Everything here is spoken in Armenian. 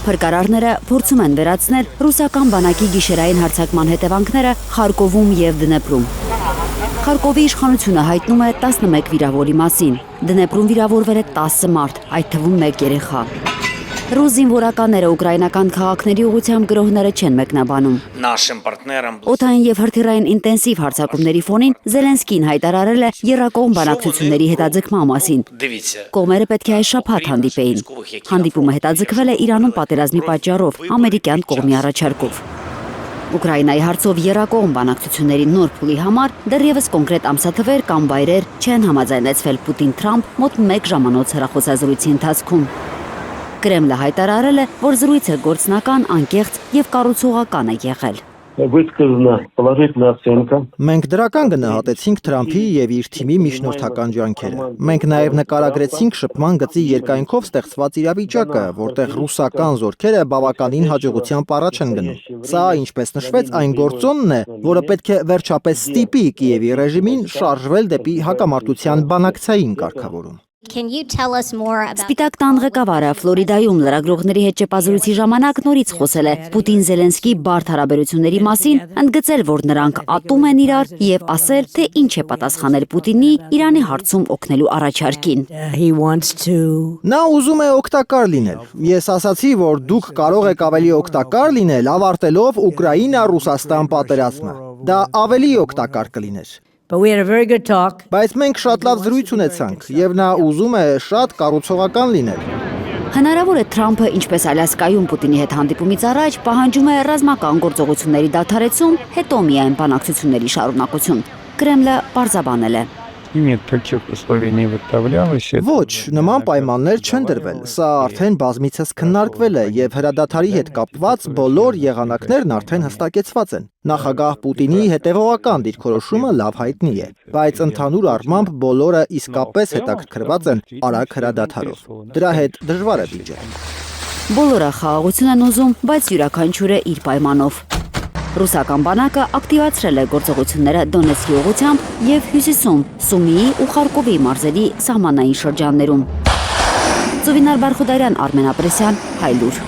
Փրկարարները փորձում են վերացնել ռուսական բանակի գիշերային հարձակման հետևանքները Խարկովում և Դնեպրում։ Խարկովի իշխանությունը հայտնում է 11 վիրավորի մասին։ Դնեպրում վիրավորվել է 10 մարդ, այդ թվում 1 երեխա։ Ռուս զինվորականները ուկրաինական քաղաքների ուղղությամբ գրոհները չեն մեկնաբանում։ Օդային և հրթիռային ինտենսիվ հարձակումների ֆոնին Զելենսկին հայտարարել է եռակողմ բանակցությունների հետաձգման մասին։ Կողմերը պետք է այս շաբաթ հանդիպեին։ Հանդիպումը հետաձգվել է Իրանում պատերազմի պատճառով ամերիկյան կողմի առաջարկով։ Ուկրաինայի հարցով եռակողմ բանակցությունների նոր փուլի համար դեռևս կոնկրետ ամսաթվեր կամ վայրեր չեն համաձայնեցվել Պուտին-Թրամփ մոտ 1 ժամանոց հեռախոսազրույցի ընթացքում։ Կրեմլը հայտարարել է, որ զրույցը գործնական, անկեղծ և կառուցողական է եղել։ Մենք դրական գնահատեցինք Թրամփի և իր թիմի միջնորդական ջանքերը։ Մենք նաև նկարագրեցինք շփման գծի երկայնքով ստեղծված իրավիճակը, որտեղ ռուսական զորքերը բավականին հաջողությամբ առաջ են գնում։ Սա, ինչպես նշվեց, այն գործոնն է, որը պետք է վերջապես ստիպի Կիևի ռեժիմին շարժվել դեպի հակամարտության բանակցային կարգավորում։ Սպիտակ տան ղեկավարը Ֆլորիդայում լրագրողների հետ ճեպազրույցի ժամանակ նորից խոսել է Պուտին-Զելենսկի բարդ հարաբերությունների մասին, ընդգծել, որ նրանք ատում են իրար և ասել, թե ինչ է պատասխանել Պուտինի Իրանի հարցում օգնելու առաջարկին։ Նա ուզում է օգտակար լինել։ Ես ասացի, որ դուք կարող եք ավելի օգտակար լինել, ավարտելով Ուկրաինա-Ռուսաստան պատերազմը։ Դա ավելի օգտակար կլիներ։ Բայց մենք շատ լավ զրույց ունեցանք, և նա ուզում է շատ կառուցողական լինել։ Հնարավոր է Թրամփը, ինչպես Ալյասկայում Պուտինի հետ հանդիպումից առաջ, պահանջում է ռազմական գործողությունների դադարեցում, հետո միայն բանակցությունների շարունակություն։ Կրեմլը պարզաբանել է։ Ոչ, նման պայմաններ չեն դրվել։ Սա արդեն բազմիցս քննարկվել է և հրադադարի հետ կապված բոլոր եղանակներն արդեն հստակեցված են։ Նախագահ Պուտինի հետևողական դիրքորոշումը լավ հայտնի է, բայց ընդհանուր առմամբ բոլորը իսկապես հետաքրքրված են արագ հրադադարով։ Դրա հետ դժվար է վիճել։ Բոլորը խաղաղություն են ուզում, բայց յուրաքանչյուրը իր պայմանով։ Ռուսական բանակը ակտիվացրել է գործողությունները Դոնեցկի ուղղությամբ և հյուսիսում Սումիի ու Խարկովի մարզերի սահմանային շրջաններում։ Ծովինար Բարխուդարյան, Արմեն Ապրեսյան, Հայլուր։